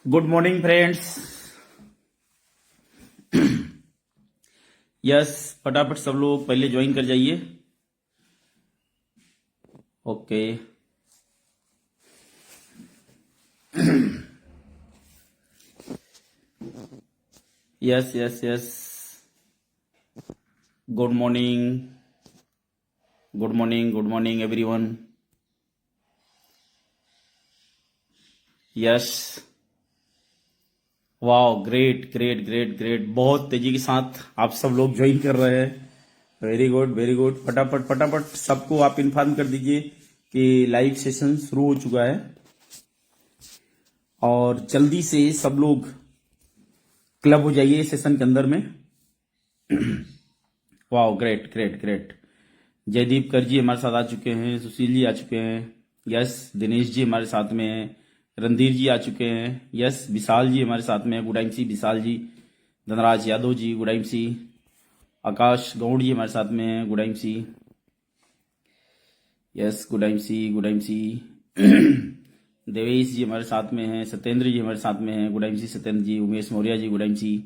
Good morning friends. Yes, फटाफट सब लोग पहले ज्वाइन कर जाइए। Okay. Yes yes yes. Good morning, good morning, good morning everyone. Yes, वाह, ग्रेट ग्रेट ग्रेट ग्रेट। बहुत तेजी के साथ आप सब लोग ज्वाइन कर रहे हैं। Very good very good. फटाफट फटाफट सबको आप इन्फॉर्म कर दीजिए कि लाइव सेशन शुरू हो चुका है और जल्दी से सब लोग क्लब हो जाइए सेशन के अंदर में। वाह, ग्रेट ग्रेट ग्रेट। जयदीप कर जी हमारे साथ आ चुके हैं, सुशील जी आ चुके हैं, यस, दिनेश जी हमारे साथ में हैं, रणधीर जी आ चुके हैं, यस, विशाल जी हमारे साथ में है, गुड टाइम सी विशाल जी, धनराज यादव जी गुड टाइम सी, आकाश गौड़ जी हमारे साथ में है, good time see, yes, good time see, good time सी। देवेश जी हमारे साथ में हैं, सत्येंद्र जी हमारे साथ में हैं, good time see Satyendra ji, Umesh Maurya ji good time see,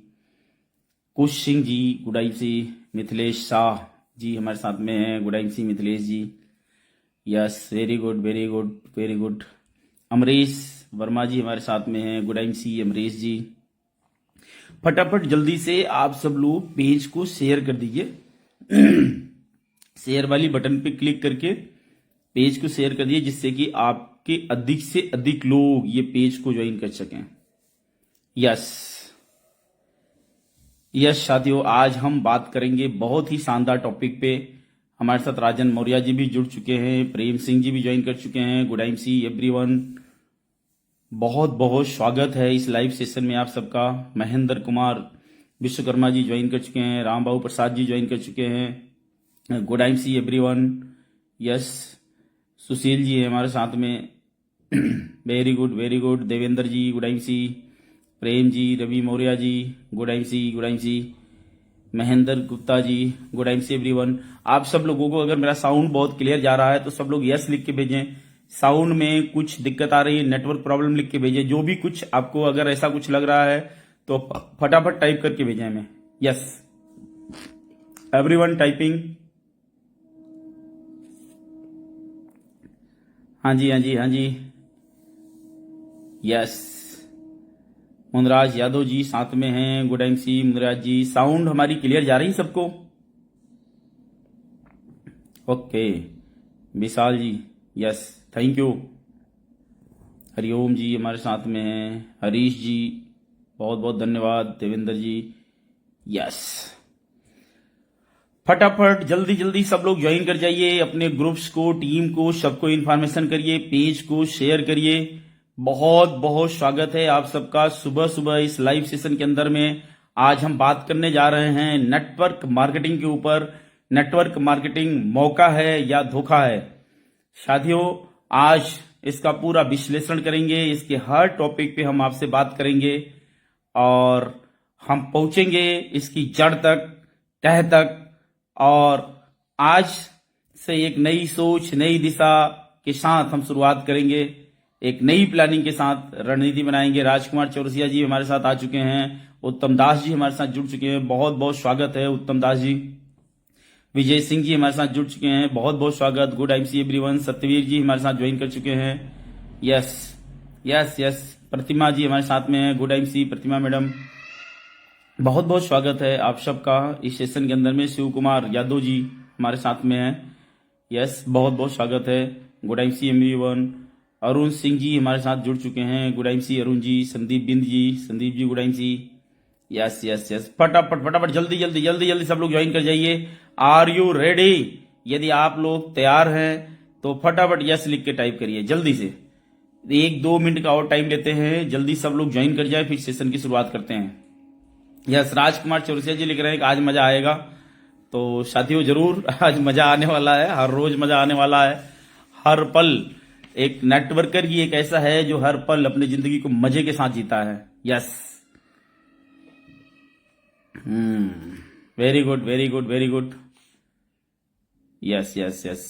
Kush Singh ji good time see, Mithilesh Shah ji हमारे साथ में हैं, good time see Mithilesh ji, yes, very good very good very good. Amrish Verma ji हमारे साथ में हैं, good time see Amrish ji. फटाफट जल्दी से आप सब लोग पेज को शेयर कर दीजिए। शेयर वाली बटन पे क्लिक करके पेज को शेयर कर दीजिए जिससे कि आपके अधिक से अधिक लोग ये पेज को ज्वाइन कर सकें। यस यस साथियों, आज हम बात करेंगे बहुत ही शानदार टॉपिक पे। हमारे साथ राजन मौर्य जी भी जुड़ चुके हैं, प्रेम सिंह जी भी ज्वाइन कर चुके हैं, गुड टाइम सी एवरीवन। बहुत बहुत स्वागत है इस लाइव सेशन में आप सबका। महेंद्र कुमार विश्वकर्मा जी ज्वाइन कर चुके हैं, राम बाबू प्रसाद जी ज्वाइन कर चुके हैं, good time see everyone. Yes, Sushil ji है हमारे साथ में। Very good very good. Devendra ji good time see, Prem ji, Ravi Maurya ji good time see, good time see, Mahendra Gupta ji good time see everyone. आप सब लोगों को अगर मेरा साउंड बहुत क्लियर जा रहा है तो सब लोग यस लिख के भेजें। साउंड में कुछ दिक्कत आ रही है, नेटवर्क प्रॉब्लम लिख के भेजें। जो भी कुछ आपको अगर ऐसा कुछ लग रहा है तो फटाफट टाइप करके भेजें हमें। Yes, everyone typing. हाँ जी हाँ जी हाँ जी, यस, मुनराज यादव जी साथ में हैं, good time see Munraj ji. Sound हमारी क्लियर जा रही है सबको? Okay, Vishal ji, yes, thank you. Hariom ji हमारे साथ में हैं, हरीश जी बहुत बहुत धन्यवाद, देवेंद्र जी, यस। फटाफट जल्दी जल्दी सब लोग ज्वाइन कर जाइए, अपने ग्रुप्स को, टीम को, सबको इन्फॉर्मेशन करिए, पेज को शेयर करिए। बहुत बहुत स्वागत है आप सबका सुबह सुबह इस लाइव सेशन के अंदर में। आज हम बात करने जा रहे हैं नेटवर्क मार्केटिंग के ऊपर। नेटवर्क मार्केटिंग मौका है या धोखा है? साथियों, आज इसका पूरा विश्लेषण करेंगे, इसके हर टॉपिक पे हम आपसे बात करेंगे और हम पहुंचेंगे इसकी जड़ तक, तह तक। और आज से एक नई सोच, नई दिशा के साथ हम शुरुआत करेंगे, एक नई प्लानिंग के साथ रणनीति बनाएंगे। राजकुमार चौरसिया जी हमारे साथ आ चुके हैं, उत्तम दास जी हमारे साथ जुड़ चुके हैं, बहुत बहुत स्वागत है उत्तम दास जी। विजय सिंह जी हमारे साथ जुड़ चुके हैं, बहुत बहुत स्वागत, good time see everyone. Satyaveer ji हमारे साथ ज्वाइन कर चुके हैं, yes yes yes. Pratima ji हमारे साथ में है, good time see Pratima madam, बहुत बहुत स्वागत है आप सबका इस सेशन के अंदर में। शिव कुमार यादव जी हमारे साथ में है, यस, बहुत बहुत स्वागत है, good time see everyone. Arun Singh ji हमारे साथ जुड़ चुके हैं, good time see Arun ji. Sandeep Bind ji, Sandeep ji good time see, yes yes yes. फटाफट फटाफट जल्दी जल्दी जल्दी जल्दी सब लोग ज्वाइन कर जाइए। Are you ready? यदि आप लोग तैयार हैं तो फटाफट यस लिख के टाइप करिए जल्दी से। 1-2 मिनट का और टाइम लेते हैं, जल्दी सब लोग ज्वाइन कर जाए, फिर सेशन की शुरुआत करते हैं। यस, राजकुमार चौरसिया जी लिख रहे हैं कि आज मजा आएगा। तो साथियों, जरूर आज मजा आने वाला है, हर रोज मजा आने वाला है, हर पल। एक नेटवर्कर ही एक ऐसा है जो हर पल अपनी जिंदगी को मजे के साथ जीता है। Yes, very good very good very good, yes yes yes.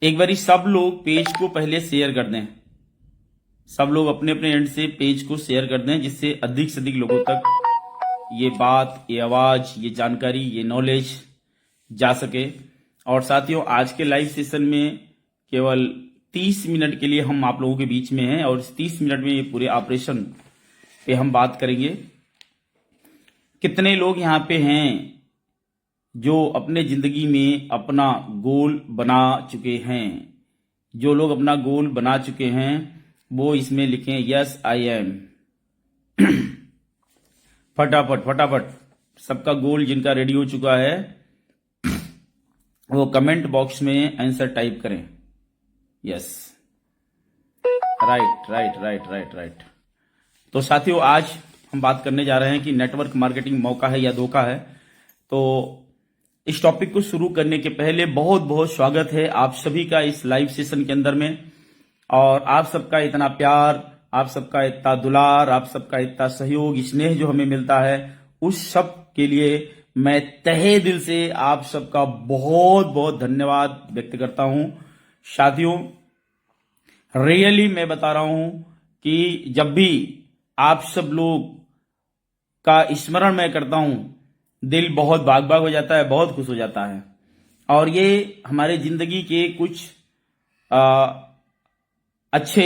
एक बारी सब लोग पेज को पहले शेयर कर दें, सब लोग अपने अपने एंड से पेज को शेयर कर दें, जिससे अधिक से अधिक लोगों तक ये बात, ये आवाज, ये जानकारी, ये नॉलेज जा सके। और साथियों, आज के लाइव सेशन में केवल 30 मिनट के लिए हम आप लोगों के बीच में हैं और इस 30 मिनट में ये पूरे ऑपरेशन पे हम बात करेंगे। कितने लोग यहाँ पे हैं जो अपने जिंदगी में अपना गोल बना चुके हैं? जो लोग अपना गोल बना चुके हैं वो इसमें लिखें यस आई एम। फटाफट फटाफट सबका गोल जिनका रेडी हो चुका है वो कमेंट बॉक्स में आंसर टाइप करें। Yes, right right right right right. तो साथियों, आज हम बात करने जा रहे हैं कि नेटवर्क मार्केटिंग मौका है या धोखा है। तो इस टॉपिक को शुरू करने के पहले बहुत बहुत स्वागत है आप सभी का इस लाइव सेशन के अंदर में। और आप सबका इतना प्यार, आप सबका इतना दुलार, आप सबका इतना सहयोग, स्नेह जो हमें मिलता है, उस सब के लिए मैं तहे दिल से आप सबका बहुत बहुत धन्यवाद व्यक्त करता हूं। साथियों, रियली मैं बता रहा हूं कि जब भी आप सब लोग का स्मरण मैं करता हूं, दिल बहुत बाग बाग हो जाता है, बहुत खुश हो जाता है। और ये हमारे जिंदगी के कुछ अच्छे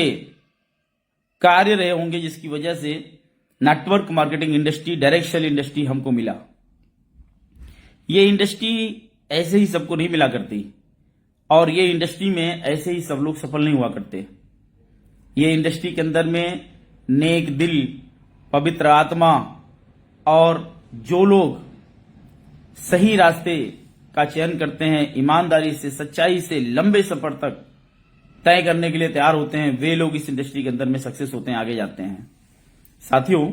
कार्य रहे होंगे जिसकी वजह से network marketing industry, direct sale industry हमको मिला। ये इंडस्ट्री ऐसे ही सबको नहीं मिला करती और ये इंडस्ट्री में ऐसे ही सब लोग सफल नहीं हुआ करते। ये इंडस्ट्री के अंदर में नेक दिल, पवित्र आत्मा और जो लोग सही रास्ते का चयन करते हैं, ईमानदारी से, सच्चाई से लंबे सफर तक तय करने के लिए तैयार होते हैं, वे लोग इस इंडस्ट्री के अंदर में सक्सेस होते हैं, आगे जाते हैं। साथियों,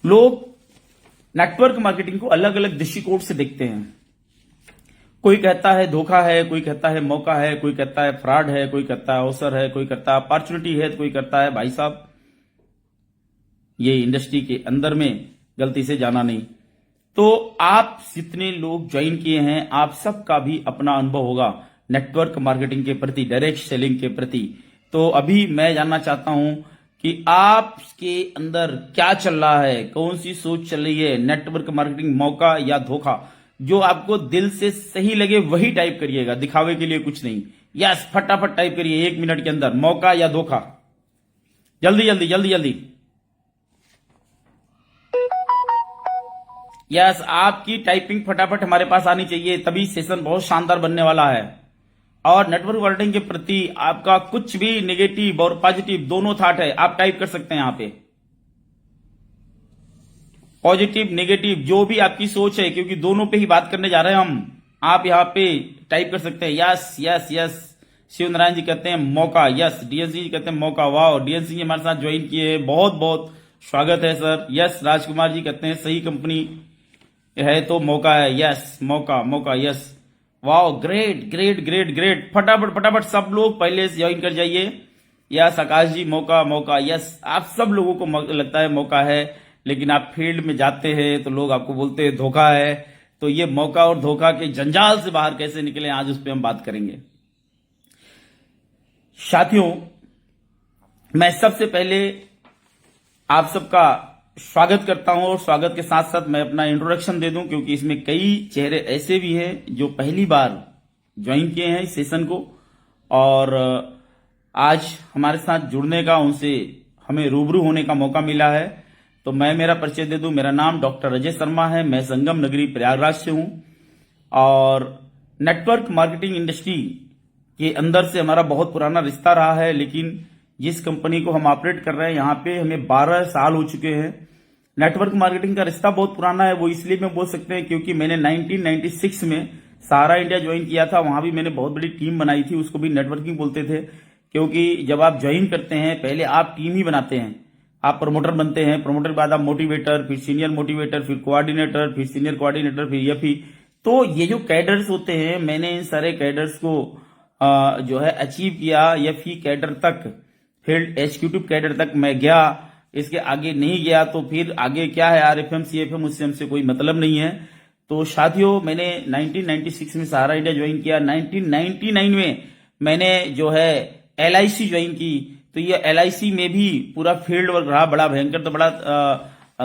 लोग नेटवर्क मार्केटिंग को अलग अलग दृष्टिकोण से देखते हैं। कोई कहता है धोखा है, कोई कहता है मौका है, कोई कहता है फ्रॉड है, कोई कहता है अवसर है, कोई कहता है अपॉर्चुनिटी है, तो कोई कहता है भाई साहब ये इंडस्ट्री के अंदर में गलती से जाना नहीं। तो आप जितने लोग ज्वाइन किए हैं, आप सबका भी अपना अनुभव होगा नेटवर्क मार्केटिंग के प्रति, डायरेक्ट सेलिंग के प्रति। तो अभी मैं जानना चाहता हूं कि आपके अंदर क्या चल रहा है, कौन सी सोच चल रही है, नेटवर्क मार्केटिंग मौका या धोखा। जो आपको दिल से सही लगे वही टाइप करिएगा, दिखावे के लिए कुछ नहीं। यस, फटाफट टाइप करिए 1 मिनट के अंदर, मौका या धोखा। जल्दी जल्दी जल्दी जल्दी। यस, आपकी टाइपिंग फटाफट हमारे पास आनी चाहिए, तभी सेशन बहुत शानदार बनने वाला है। और नेटवर्क मार्केटिंग के प्रति आपका कुछ भी नेगेटिव और पॉजिटिव दोनों थॉट है, आप टाइप कर सकते हैं यहां पे। पॉजिटिव नेगेटिव जो भी आपकी सोच है, क्योंकि दोनों पे ही बात करने जा रहे हैं हम, आप यहां पे टाइप कर सकते हैं। Yes yes yes. Shiv Narayan ji कहते हैं मौका, यस। डीएनसी जी कहते हैं मौका, वाह। डीएनसी जी हमारे साथ ज्वाइन किए हैं, बहुत बहुत स्वागत है सर। यस। राजकुमार जी कहते हैं सही कंपनी है तो मौका है, यस। मौका मौका, यस। वाह, ग्रेट ग्रेट ग्रेट ग्रेट। फटाफट फटाफट सब लोग पहले से ज्वाइन कर जाइए। यस। आकाश जी मौका मौका, यस। आप सब लोगों को लगता है मौका है, लेकिन आप फील्ड में जाते हैं तो लोग आपको बोलते हैं धोखा है। तो ये मौका और धोखा के जंजाल से बाहर कैसे निकले, आज उस पर हम बात करेंगे। साथियों, मैं सबसे पहले आप सबका स्वागत करता हूं और स्वागत के साथ साथ मैं अपना इंट्रोडक्शन दे दूं, क्योंकि इसमें कई चेहरे ऐसे भी हैं जो पहली बार ज्वाइन किए हैं इस सेशन को और आज हमारे साथ जुड़ने का, उनसे हमें रूबरू होने का मौका मिला है। तो मैं मेरा परिचय दे दूं। मेरा नाम डॉक्टर अजय शर्मा है, मैं संगम नगरी प्रयागराज से हूं और नेटवर्क मार्केटिंग इंडस्ट्री के अंदर से हमारा बहुत पुराना रिश्ता रहा है। लेकिन जिस कंपनी को हम ऑपरेट कर रहे हैं यहाँ पे हमें 12 साल हो चुके हैं। नेटवर्क मार्केटिंग का रिश्ता बहुत पुराना है, वो इसलिए मैं बोल सकते हैं क्योंकि मैंने 1996 में सहारा इंडिया ज्वाइन किया था। वहां भी मैंने बहुत बड़ी टीम बनाई थी, उसको भी नेटवर्किंग बोलते थे। क्योंकि जब आप ज्वाइन करते हैं पहले आप टीम ही बनाते हैं, आप प्रमोटर बनते हैं, प्रमोटर के बाद आप मोटिवेटर, फिर सीनियर मोटिवेटर, फिर कोऑर्डिनेटर, फिर सीनियर कोऑर्डिनेटर, फिर एफई। तो ये जो कैडर्स होते हैं, मैंने इन सारे कैडर्स को जो है अचीव किया। एफई कैडर तक, फील्ड एग्जीक्यूटिव कैडर तक मैं गया, इसके आगे नहीं गया तो फिर आगे क्या है, आरएफएम सीएफएम, उससे हमसे कोई मतलब नहीं है। तो साथियों, मैंने 1996 में सहारा इंडिया ज्वाइन किया। 1999 में मैंने जो है LIC ज्वाइन की। तो ये LIC में भी पूरा फील्ड वर्क रहा, बड़ा भयंकर, तो बड़ा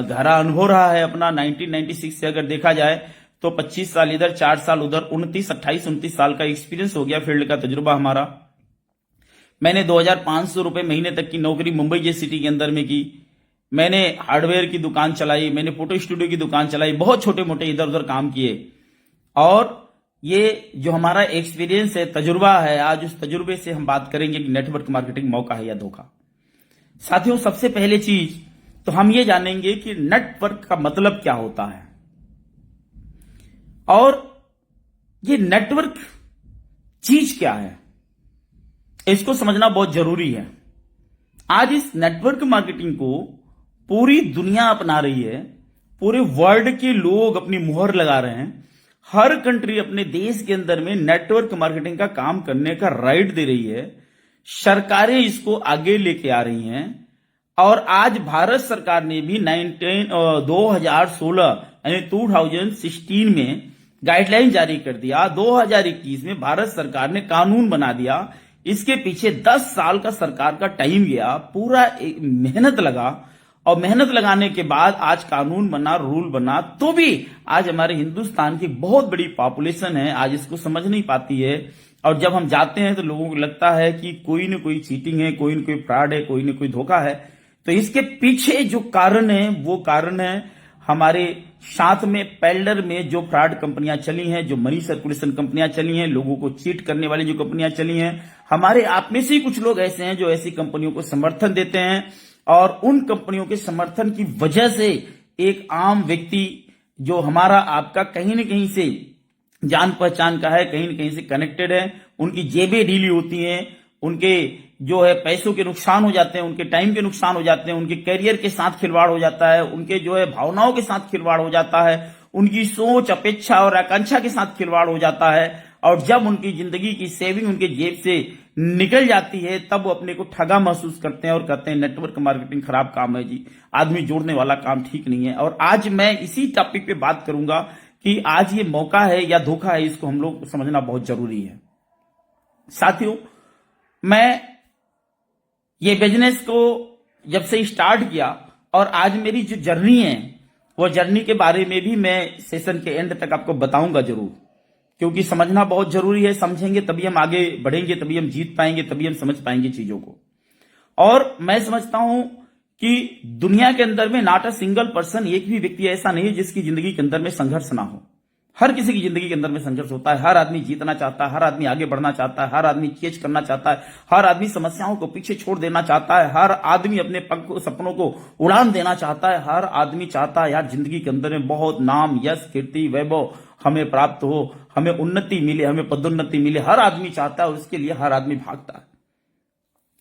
गहरा अनुभव रहा है अपना। 1996 से अगर देखा जाए तो 25 साल इधर, 4 साल उधर, 29 साल का एक्सपीरियंस हो गया, फील्ड का तजुर्बा हमारा। मैंने 2500 रुपए महीने तक की नौकरी मुंबई जैसी सिटी के अंदर में की। मैंने हार्डवेयर की दुकान चलाई, मैंने फोटो स्टूडियो की दुकान चलाई, बहुत छोटे मोटे इधर उधर काम किए। और ये जो हमारा एक्सपीरियंस है, तजुर्बा है, आज उस तजुर्बे से हम बात करेंगे कि नेटवर्क मार्केटिंग मौका है या धोखा। साथियों, सबसे पहले चीज तो हम ये जानेंगे कि नेटवर्क का मतलब क्या होता है, और ये नेटवर्क चीज क्या है, इसको समझना बहुत जरूरी है। आज इस नेटवर्क मार्केटिंग को पूरी दुनिया अपना रही है, पूरे वर्ल्ड के लोग अपनी मुहर लगा रहे हैं। हर कंट्री अपने देश के अंदर में नेटवर्क मार्केटिंग का काम करने का राइट दे रही है, सरकारें इसको आगे लेके आ रही हैं। और आज भारत सरकार ने भी 2016 यानी 2016 में गाइडलाइन जारी कर दिया। 2021 में भारत सरकार ने कानून बना दिया। इसके पीछे 10 साल का सरकार का टाइम गया, पूरा मेहनत लगा, और मेहनत लगाने के बाद आज कानून बना, रूल बना। तो भी आज हमारे हिंदुस्तान की बहुत बड़ी पॉपुलेशन है, आज इसको समझ नहीं पाती है। और जब हम जाते हैं तो लोगों को लगता है कि कोई न कोई चीटिंग है, कोई न कोई फ्रॉड है, कोई न कोई धोखा है। तो इसके पीछे जो कारण है वो कारण है हमारे साथ में पैल्डर में जो फ्रॉड कंपनियां चली हैं, जो मनी सर्कुलेशन कंपनियां चली हैं, लोगों को चीट करने वाली जो कंपनियां चली हैं। हमारे आप में से ही कुछ लोग ऐसे हैं जो ऐसी कंपनियों को समर्थन देते हैं, और उन कंपनियों के समर्थन की वजह से एक आम व्यक्ति जो हमारा आपका कहीं न कहीं से जान पहचान का है, कहीं न कहीं से कनेक्टेड है, उनकी जेबें ढीली होती हैं, उनके जो है पैसों के नुकसान हो जाते हैं, उनके टाइम के नुकसान हो जाते हैं, उनके करियर के साथ खिलवाड़ हो जाता है, उनके जो है भावनाओं के साथ खिलवाड़ हो जाता है, उनकी सोच, अपेक्षा और आकांक्षा के साथ खिलवाड़ हो जाता है। और जब उनकी जिंदगी की सेविंग उनके जेब से निकल जाती है, तब वो अपने को ठगा महसूस करते हैं और कहते हैं नेटवर्क मार्केटिंग खराब काम है जी, आदमी जोड़ने वाला काम ठीक नहीं है। और आज मैं इसी टॉपिक पे बात करूंगा कि आज ये मौका है या धोखा है, इसको हम लोग समझना बहुत जरूरी है। साथियों, मैं ये बिजनेस को जब से स्टार्ट किया और आज मेरी जो जर्नी है, वो जर्नी के बारे में भी मैं सेशन के एंड तक आपको बताऊंगा जरूर, क्योंकि समझना बहुत जरूरी है। समझेंगे तभी हम आगे बढ़ेंगे, तभी हम जीत पाएंगे, तभी हम समझ पाएंगे चीजों को। और मैं समझता हूं कि दुनिया के अंदर में नॉट अ सिंगल पर्सन, एक भी व्यक्ति ऐसा नहीं है जिसकी जिंदगी के अंदर में संघर्ष ना हो। हर किसी की जिंदगी के अंदर में संघर्ष होता है। हर आदमी जीतना चाहता है, हर आदमी आगे बढ़ना चाहता है, हर आदमी चेंज करना चाहता है, हर आदमी समस्याओं को पीछे छोड़ देना चाहता है, हर आदमी अपने सपनों को उड़ान देना चाहता है, हर आदमी चाहता है यार जिंदगी के अंदर में बहुत नाम, यश, कीर्ति, वैभव हमें प्राप्त हो, हमें उन्नति मिले, हमें पदोन्नति मिले। हर आदमी चाहता है, उसके लिए हर आदमी भागता है।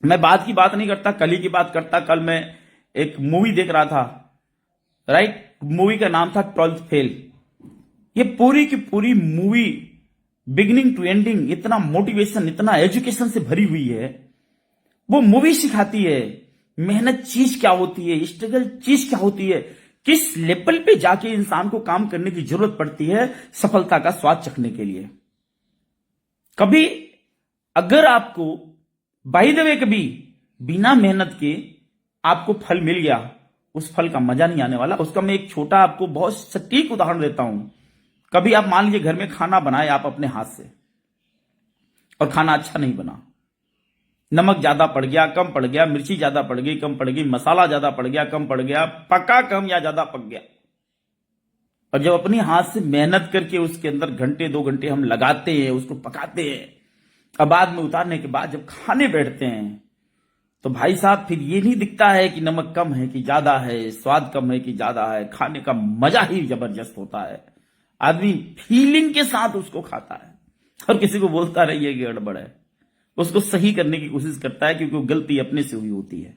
मैं बात की बात नहीं करता, कल ही की बात करता। कल मैं एक मूवी देख रहा था, राइट, मूवी का नाम था 12th फेल। ये पूरी की पूरी मूवी बिगिनिंग टू एंडिंग इतना मोटिवेशन, इतना एजुकेशन से भरी हुई है। वो मूवी सिखाती है मेहनत चीज क्या होती है, स्ट्रगल चीज क्या होती है, किस लेवल पे जाके इंसान को काम करने की जरूरत पड़ती है सफलता का स्वाद चखने के लिए। कभी अगर आपको बाय द वे कभी बिना मेहनत के आपको फल मिल गया, उस फल का मजा नहीं आने वाला। उसका मैं एक छोटा आपको बहुत सटीक उदाहरण देता हूं। कभी आप मान लीजिए घर में खाना बनाए आप अपने हाथ से, और खाना अच्छा नहीं बना, नमक ज्यादा पड़ गया, कम पड़ गया, मिर्ची ज्यादा पड़ गई, कम पड़ गई, मसाला ज्यादा पड़ गया, कम पड़ गया, पका कम या ज्यादा पक गया। और जब अपने हाथ से मेहनत करके उसके अंदर घंटे 2 घंटे हम लगाते हैं, उसको पकाते हैं, अब बाद में उतारने के बाद जब खाने बैठते हैं तो भाई साहब फिर ये नहीं दिखता है कि नमक कम है कि ज्यादा है, स्वाद कम है कि ज्यादा है। खाने का मजा ही जबरदस्त होता है। आदमी फीलिंग के साथ उसको खाता है, और किसी को बोलता रही है कि गड़बड़ है, उसको सही करने की कोशिश करता है, क्योंकि वो गलती अपने से हुई होती है।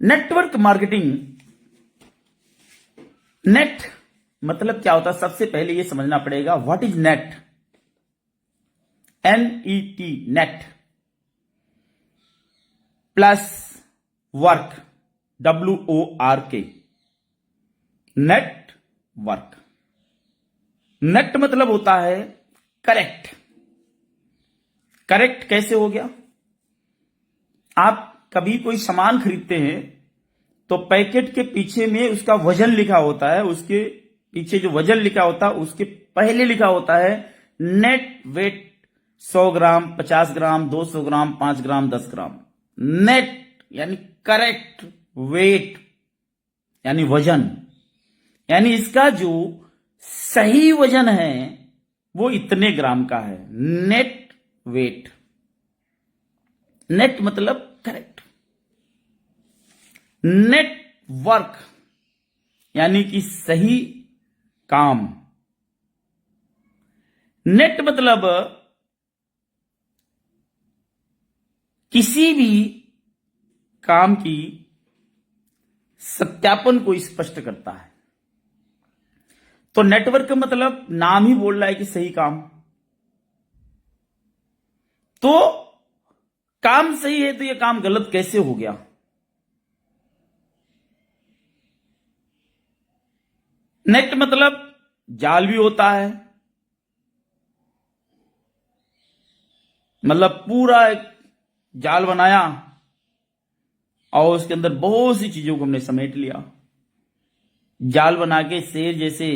नेटवर्क मार्केटिंग, नेट मतलब क्या होता है, सबसे पहले ये समझना पड़ेगा what is net. NET, net plus work, WORK, net work. Net मतलब होता है करेक्ट। करेक्ट कैसे हो गया? आप कभी कोई सामान खरीदते हैं तो पैकेट के पीछे में उसका वजन लिखा होता है, उसके पीछे जो वजन लिखा होता है उसके पहले लिखा होता है नेट वेट, 100 ग्राम, 50 ग्राम, 200 ग्राम, 5 ग्राम, 10 ग्राम। नेट यानी करेक्ट, वेट यानी वजन, यानी इसका जो सही वजन है वो इतने ग्राम का है। नेट वेट, नेट मतलब करेक्ट। नेटवर्क यानी कि सही काम। नेट मतलब किसी भी काम की सत्यापन को स्पष्ट करता है। तो नेटवर्क का मतलब नाम ही बोल रहा है कि सही काम। तो काम सही है तो यह काम गलत कैसे हो गया? नेट मतलब जाल भी होता है, मतलब पूरा एक जाल बनाया और उसके अंदर बहुत सी चीजों को हमने समेट लिया। जाल बना के शेर जैसे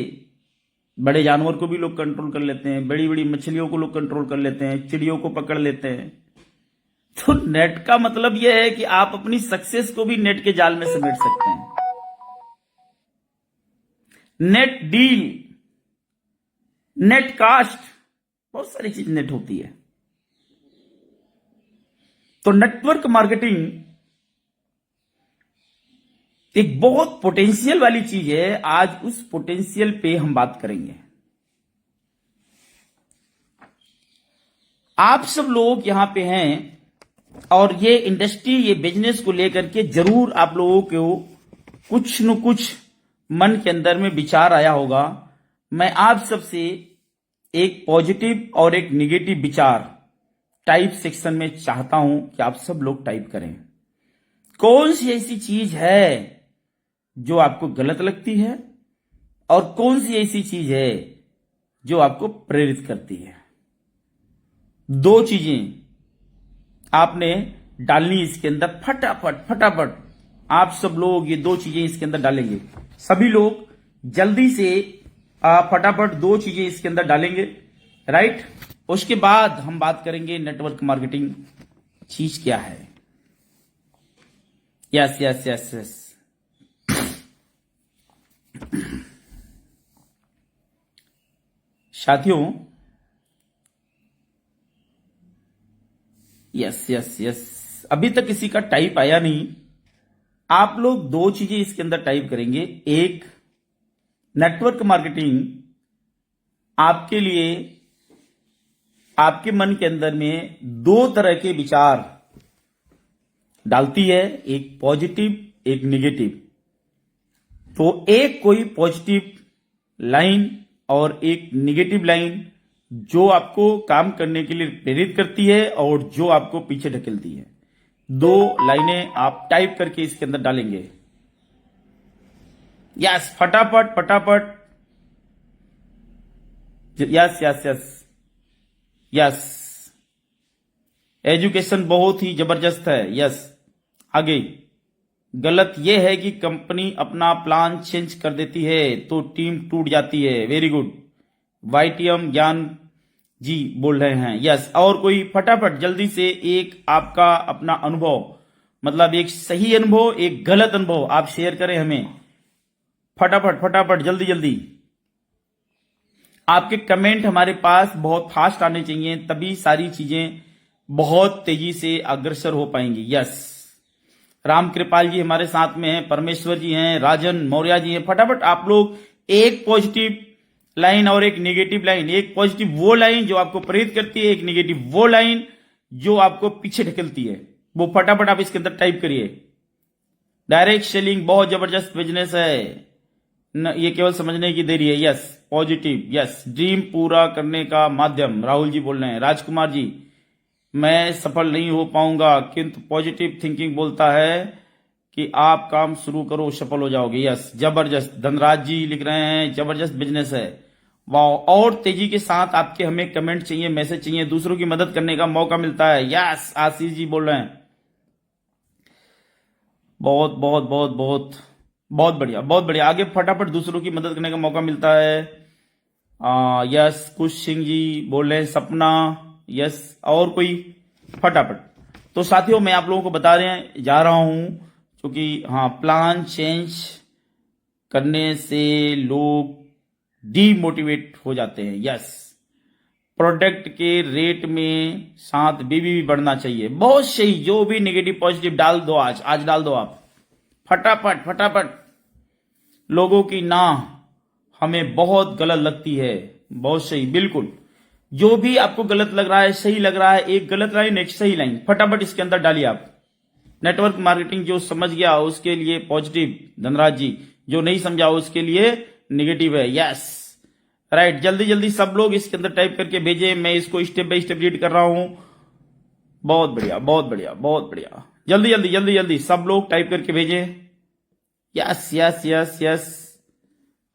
बड़े जानवर को भी लोग कंट्रोल कर लेते हैं, बड़ी बड़ी मछलियों को लोग कंट्रोल कर लेते हैं, चिड़ियों को पकड़ लेते हैं। तो नेट का मतलब यह है कि आप अपनी सक्सेस को भी नेट के जाल में समेट सकते हैं। नेट डील, नेट कास्ट, बहुत सारी चीज नेट होती है। तो नेटवर्क मार्केटिंग एक बहुत पोटेंशियल वाली चीज है। आज उस पोटेंशियल पे हम बात करेंगे। आप सब लोग यहां पे हैं और ये इंडस्ट्री, ये बिजनेस को लेकर के जरूर आप लोगों को कुछ न कुछ मन के अंदर में विचार आया होगा। मैं आप सबसे एक पॉजिटिव और एक निगेटिव विचार टाइप सेक्शन में चाहता हूं कि आप सब लोग टाइप करें। कौन सी ऐसी चीज है जो आपको गलत लगती है और कौन सी ऐसी चीज है जो आपको प्रेरित करती है? दो चीजें आपने डालनी इसके अंदर फटाफट फटाफट। आप सब लोग ये दो चीजें इसके अंदर डालेंगे। सभी लोग जल्दी से फटाफट दो चीजें इसके अंदर डालेंगे, राइट? उसके बाद हम बात करेंगे नेटवर्क मार्केटिंग चीज क्या है। Yes yes yes yes. साथियों, यस यस यस, अभी तक किसी का टाइप आया नहीं। आप लोग दो चीजें इसके अंदर टाइप करेंगे। एक, नेटवर्क मार्केटिंग आपके लिए, आपके मन के अंदर में दो तरह के विचार डालती है, एक पॉजिटिव एक निगेटिव। तो एक कोई पॉजिटिव लाइन और एक निगेटिव लाइन जो आपको काम करने के लिए प्रेरित करती है और जो आपको पीछे ढकेलती है। दो लाइनें आप टाइप करके इसके अंदर डालेंगे। यस, फटाफट फटाफट। Yes yes yes yes. Education बहुत ही जबरदस्त है। यस। आगे, गलत यह है कि कंपनी अपना प्लान चेंज कर देती है तो टीम टूट जाती है। Very good. वाईटीएम ज्ञान जी बोल रहे हैं। यस। और कोई फटाफट जल्दी से एक आपका अपना अनुभव, मतलब एक सही अनुभव एक गलत अनुभव आप शेयर करें हमें। फटाफट फटाफट जल्दी जल्दी। आपके कमेंट हमारे पास बहुत फास्ट आने चाहिए, तभी सारी चीजें बहुत तेजी से अग्रसर हो पाएंगी। यस। राम कृपाल जी हमारे साथ में हैं, परमेश्वर जी हैं, राजन मौर्य जी हैं। फटाफट आप लोग एक पॉजिटिव लाइन और एक नेगेटिव लाइन। एक पॉजिटिव वो लाइन जो आपको प्रेरित करती है, एक नेगेटिव वो लाइन जो आपको पीछे ढकेलती है। वो फटाफट आप इसके अंदर टाइप करिए। डायरेक्ट सेलिंग बहुत जबरदस्त बिजनेस है, ये केवल समझने की देरी है। यस। Positive, yes. ड्रीम पूरा करने का माध्यम, राहुल जी बोल रहे हैं। राजकुमार जी, मैं सफल नहीं हो पाऊंगा किंतु पॉजिटिव थिंकिंग बोलता है कि आप काम शुरू करो सफल हो जाओगे। यस, जबरदस्त। धनराज जी लिख रहे हैं जबरदस्त बिजनेस है। वाह। और तेजी के साथ आपके हमें कमेंट चाहिए, मैसेज चाहिए, दूसरों की मदद करने का मौका मिलता है। यस। आशीष जी बोल रहे हैं बहुत बहुत बहुत बहुत बहुत बढ़िया, बहुत बढ़िया। आगे फटाफट दूसरों की मदद करने का मौका मिलता है। यस, कुश सिंह जी बोल रहे हैं, सपना, यस, और कोई? फटाफट। तो साथियों, मैं आप लोगों को बता रहे जा रहा हूं, क्योंकि हाँ, प्लान चेंज करने से लोग डीमोटिवेट हो जाते हैं। यस, प्रोडक्ट के रेट में साथ बीबी भी बढ़ना चाहिए। बहुत सही, जो भी नेगेटिव पॉजिटिव डाल दो, आज डाल दो आप, फटाफट फटाफट। लोगों की ना हमें बहुत गलत लगती है। बहुत सही, बिल्कुल। जो भी आपको गलत लग रहा है, सही लग रहा है, एक गलत लाइन एक सही लाइन, फटाफट इसके अंदर डालिए आप। नेटवर्क मार्केटिंग जो समझ गया उसके लिए पॉजिटिव धनराज जी, जो नहीं समझा उसके लिए नेगेटिव है। Yes, right. जल्दी जल्दी सब लोग इसके अंदर टाइप करके भेजे, मैं इसको स्टेप बाय स्टेप रीड कर रहा हूं। बहुत बढ़िया, बहुत बढ़िया, बहुत बढ़िया। जल्दी जल्दी जल्दी जल्दी सब लोग टाइप करके भेजे। Yes yes yes yes.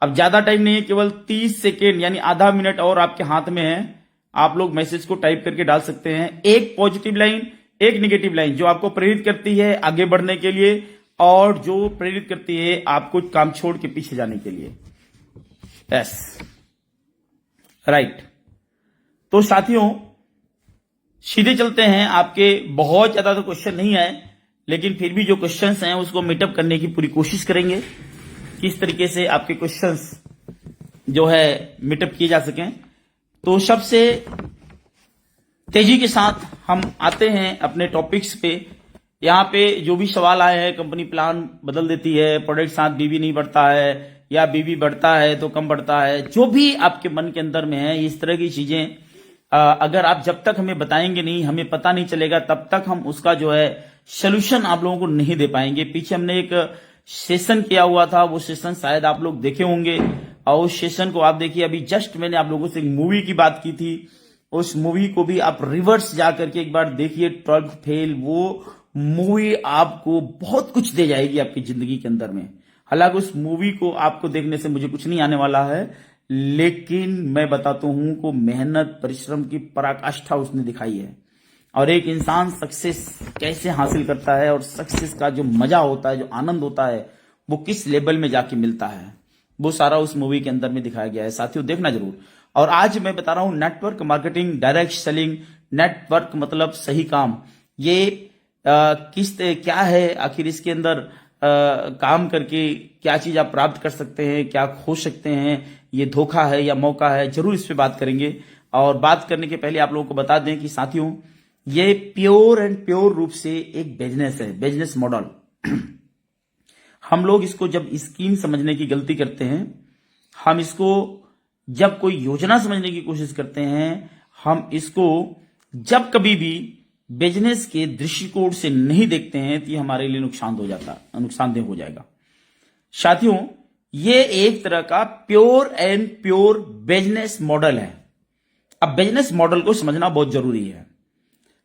अब ज्यादा टाइम नहीं है, केवल 30 सेकेंड यानी आधा मिनट और आपके हाथ में है। आप लोग मैसेज को टाइप करके डाल सकते हैं। एक पॉजिटिव लाइन, एक नेगेटिव लाइन, जो आपको प्रेरित करती है आगे बढ़ने के लिए और जो प्रेरित करती है आपको काम छोड़ के पीछे जाने के लिए। Yes, right. तो साथियों, सीधे चलते हैं। आपके बहुत ज्यादा तो क्वेश्चन नहीं है, लेकिन फिर भी जो क्वेश्चंस हैं उसको मीटअप करने की पूरी कोशिश करेंगे, किस तरीके से आपके क्वेश्चंस जो है मीटअप किए जा सकें। तो सबसे तेजी के साथ हम आते हैं अपने टॉपिक्स पे। यहाँ पे जो भी सवाल आए हैं, कंपनी प्लान बदल देती है, प्रोडक्ट साथ बीबी नहीं बढ़ता है, या बीबी बढ़ता है तो कम बढ़ता है, जो भी आपके मन के अंदर में है, इस तरह की चीजें अगर आप जब तक हमें बताएंगे नहीं, हमें पता नहीं चलेगा, तब तक हम उसका जो है सोल्यूशन आप लोगों को नहीं दे पाएंगे। पीछे हमने एक सेशन किया हुआ था, वो सेशन शायद आप लोग देखे होंगे, और उस सेशन को आप देखिए। अभी जस्ट मैंने आप लोगों से एक मूवी की बात की थी, उस मूवी को भी आप रिवर्स जा करके एक बार देखिए, 12th फेल। वो मूवी आपको बहुत कुछ दे जाएगी आपकी जिंदगी के अंदर में। हालांकि उस मूवी को आपको देखने से मुझे कुछ नहीं आने वाला है, लेकिन मैं बताता हूं को मेहनत परिश्रम की पराकाष्ठा उसने दिखाई है, और एक इंसान सक्सेस कैसे हासिल करता है, और सक्सेस का जो मजा होता है, जो आनंद होता है, वो किस लेवल में जाके मिलता है, वो सारा उस मूवी के अंदर में दिखाया गया है। साथियों, देखना जरूर। और आज मैं बता रहा हूं network marketing, direct selling. Network मतलब सही काम। ये क्या है आखिर, इसके अंदर काम करके क्या चीज आप प्राप्त कर सकते हैं, क्या खो सकते हैं, ये धोखा है या मौका है, जरूर इस पे बात करेंगे। और बात करने के पहले आप लोगों को बता दें कि साथियों, ये प्योर एंड प्योर रूप से एक बिजनेस है, बिजनेस मॉडल। हम लोग इसको जब स्कीम समझने की गलती करते हैं, हम इसको जब कोई योजना समझने की कोशिश करते हैं, हम इसको जब कभी भी बिजनेस के दृष्टिकोण से नहीं देखते हैं, तो ये हमारे लिए नुकसानदेह हो जाएगा। साथियों, ये एक तरह का pure and pure business model है। अब बिजनेस मॉडल को समझना बहुत जरूरी है।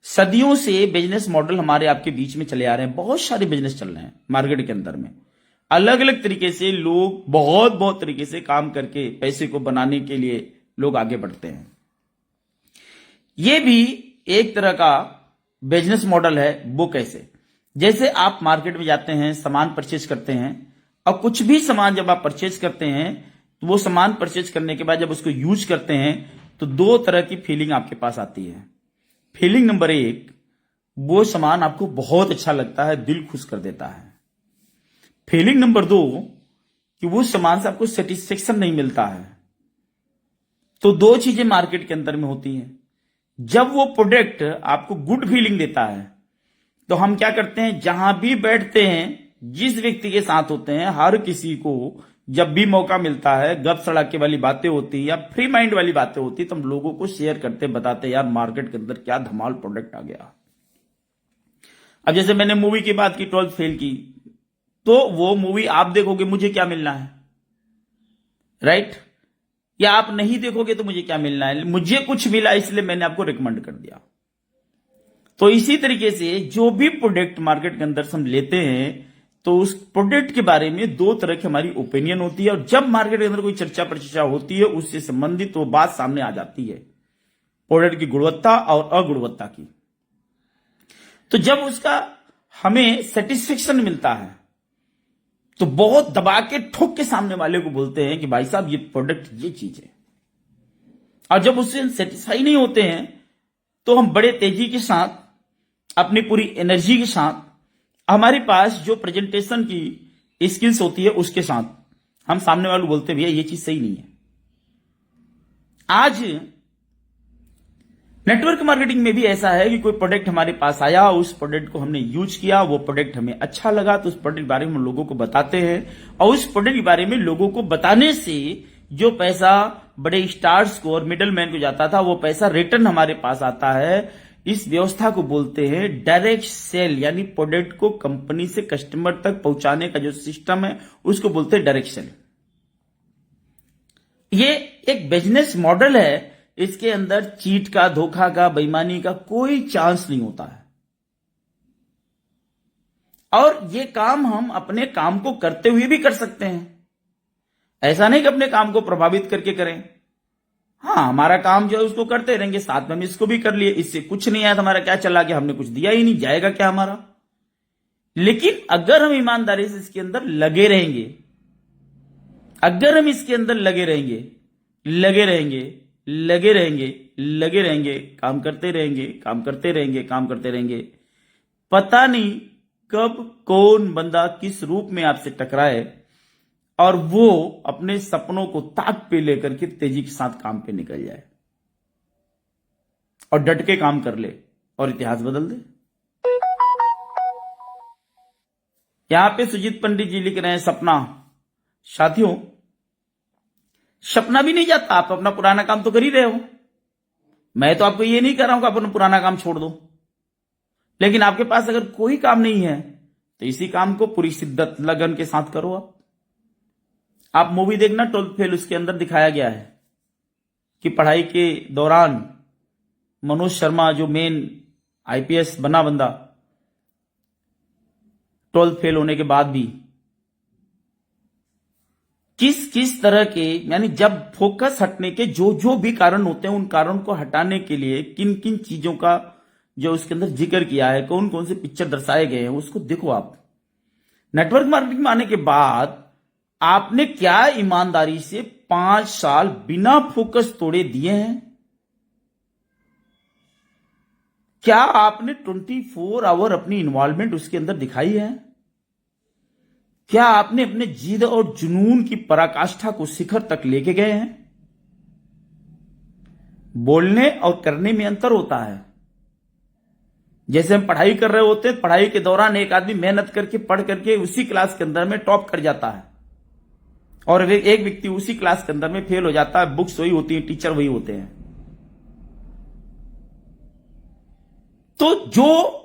सदियों से बिजनेस मॉडल हमारे आपके बीच में चले आ रहे हैं। बहुत सारे बिजनेस चल रहे हैं मार्केट के अंदर में, अलग अलग तरीके से लोग बहुत तरीके से काम करके पैसे को बनाने के लिए लोग आगे बढ़ते हैं। ये भी एक तरह का बिजनेस मॉडल है। वो कैसे? जैसे आप मार्केट में जाते हैं, सामान परचेज करते हैं, और कुछ भी सामान जब आप परचेज करते हैं, तो वो सामान परचेज करने के बाद जब उसको यूज करते हैं, तो दो तरह की फीलिंग आपके पास आती है। फीलिंग नंबर 1, वो सामान आपको बहुत अच्छा लगता है, दिल खुश कर देता है। फीलिंग नंबर 2, कि वो सामान से आपको सेटिस्फेक्शन नहीं मिलता है। तो दो चीजें मार्केट के अंदर में होती हैं। जब वो प्रोडक्ट आपको गुड फीलिंग देता है, तो हम क्या करते हैं, जहां भी बैठते हैं, जिस व्यक्ति के साथ होते हैं, हर किसी को जब भी मौका मिलता है, गप सड़ाके वाली बातें होती है या फ्री माइंड वाली बातें होती है, तो हम लोगों को शेयर करते बताते, यार मार्केट के अंदर क्या धमाल प्रोडक्ट आ गया। अब जैसे मैंने मूवी की बात की, 12th फेल की, तो वो मूवी आप देखोगे, मुझे क्या मिलना है, राइट? या आप नहीं देखोगे तो मुझे क्या मिलना है? मुझे कुछ मिला, इसलिए मैंने आपको रिकमेंड कर दिया। तो इसी तरीके से जो भी प्रोडक्ट मार्केट के अंदर से हम लेते हैं, तो उस प्रोडक्ट के बारे में दो तरह की हमारी ओपिनियन होती है, और जब मार्केट के अंदर कोई चर्चा प्रचर्चा होती है, उससे संबंधित वो बात सामने आ जाती है, प्रोडक्ट की गुणवत्ता और अगुणवत्ता की। तो जब उसका हमें सेटिस्फेक्शन मिलता है, तो बहुत दबा के ठोक के सामने वाले को बोलते हैं कि भाई साहब ये प्रोडक्ट ये चीज है। और जब उससे सेटिस्फाई नहीं होते हैं तो हम बड़े तेजी के साथ अपनी पूरी एनर्जी के साथ हमारे पास जो प्रेजेंटेशन की स्किल्स होती है उसके साथ हम सामने वाले को बोलते हैं भैया ये चीज सही नहीं है। आज नेटवर्क मार्केटिंग में भी ऐसा है कि कोई प्रोडक्ट हमारे पास आया, उस प्रोडक्ट को हमने यूज किया, वो प्रोडक्ट हमें अच्छा लगा तो उस प्रोडक्ट के बारे में हम लोगों को बताते हैं और उस प्रोडक्ट के बारे में लोगों को बताने से जो पैसा बड़े स्टार्स को और मिडल मैन को जाता था वो पैसा रिटर्न हमारे पास आता है। इस व्यवस्था को बोलते हैं डायरेक्ट सेल, यानी प्रोडक्ट को कंपनी से कस्टमर तक पहुंचाने का जो सिस्टम है उसको बोलते हैं डायरेक्ट सेल। ये एक बिजनेस मॉडल है, इसके अंदर चीट का, धोखा का, बेईमानी का कोई चांस नहीं होता है। और ये काम हम अपने काम को करते हुए भी कर सकते हैं, ऐसा नहीं कि अपने काम को प्रभावित करके करें। हाँ, हमारा काम जो है उसको करते रहेंगे, साथ में हम इसको भी कर लिए, इससे कुछ नहीं आया तो हमारा क्या चला गया, हमने कुछ दिया ही नहीं, जाएगा क्या हमारा। लेकिन अगर हम ईमानदारी से इसके अंदर लगे रहेंगे, अगर हम इसके अंदर लगे रहेंगे, लगे रहेंगे, लगे रहेंगे, लगे रहेंगे, काम करते रहेंगे, काम करते रहेंगे, काम करते रहेंगे, पता नहीं कब कौन बंदा किस रूप में आपसे टकराए और वो अपने सपनों को ताक पे लेकर के तेजी के साथ काम पे निकल जाए और डट के काम कर ले और इतिहास बदल दे। यहां पे सुजीत पंडित जी लिख रहे हैं सपना। साथियों, सपना भी नहीं जाता, आप अपना पुराना काम तो कर ही रहे हो। मैं तो आपको ये नहीं कर रहा हूं कि आप अपना पुराना काम छोड़ दो, लेकिन आपके पास अगर कोई काम नहीं है तो इसी काम को पूरी शिद्दत लगन के साथ करो। आप मूवी देखना 12th फेल, उसके अंदर दिखाया गया है कि पढ़ाई के दौरान मनोज शर्मा जो मेन आईपीएस बना बंदा, 12th फेल होने के बाद भी किस किस तरह के, यानी जब फोकस हटने के जो जो भी कारण होते हैं उन कारण को हटाने के लिए किन किन चीजों का जो उसके अंदर जिक्र किया है, कौन कौन से पिक्चर दर्शाए गए हैं, उसको देखो आप। नेटवर्क मार्केटिंग में आने के बाद आपने क्या ईमानदारी से 5 साल बिना फोकस तोड़े दिए हैं? क्या आपने 24 आवर अपनी इन्वॉल्वमेंट उसके अंदर दिखाई है? क्या आपने अपने जिद और जुनून की पराकाष्ठा को शिखर तक लेके गए हैं? बोलने और करने में अंतर होता है। जैसे हम पढ़ाई कर रहे होते हैं, पढ़ाई के दौरान एक आदमी मेहनत करके पढ़ करके उसी क्लास के अंदर में टॉप कर जाता है और एक व्यक्ति उसी क्लास के अंदर में फेल हो जाता है। बुक्स वही होती हैं, टीचर वही होते हैं। तो जो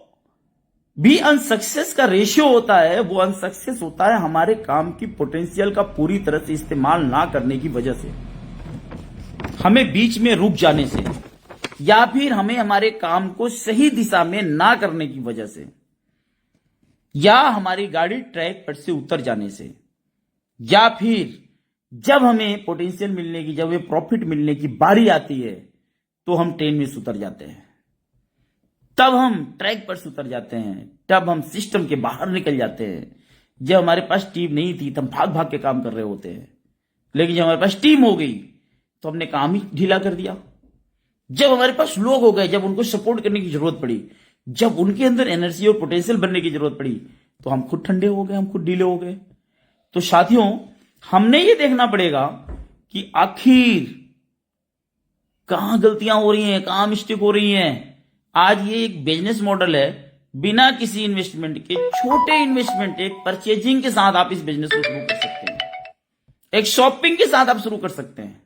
भी अनसक्सेस का रेशियो होता है वो अनसक्सेस होता है हमारे काम की पोटेंशियल का पूरी तरह से इस्तेमाल ना करने की वजह से, हमें बीच में रुक जाने से, या फिर हमें हमारे काम को सही दिशा में ना करने की वजह से, या हमारी गाड़ी ट्रैक पर से उतर जाने से, या फिर जब हमें पोटेंशियल मिलने की, जब हमें प्रॉफिट मिलने की बारी आती है तो हम ट्रेन में सुतर जाते हैं, तब हम ट्रैक पर सुतर जाते हैं, तब हम सिस्टम के बाहर निकल जाते हैं। जब हमारे पास टीम नहीं थी तो हम भाग भाग के काम कर रहे होते हैं, लेकिन जब हमारे पास टीम हो गई तो हमने काम ही ढीला कर दिया। जब हमारे पास लोग हो गए, जब उनको सपोर्ट करने की जरूरत पड़ी, जब उनके अंदर एनर्जी और पोटेंशियल बनने की जरूरत पड़ी तो हम खुद ठंडे हो गए, हम खुद ढीले हो गए। तो साथियों, हमने ये देखना पड़ेगा कि आखिर कहां गलतियां हो रही हैं, कहां मिस्टेक हो रही हैं। आज ये एक बिजनेस मॉडल है, बिना किसी इन्वेस्टमेंट के, छोटे इन्वेस्टमेंट, एक परचेजिंग के साथ आप इस बिजनेस को शुरू कर सकते हैं, एक शॉपिंग के साथ आप शुरू कर सकते हैं।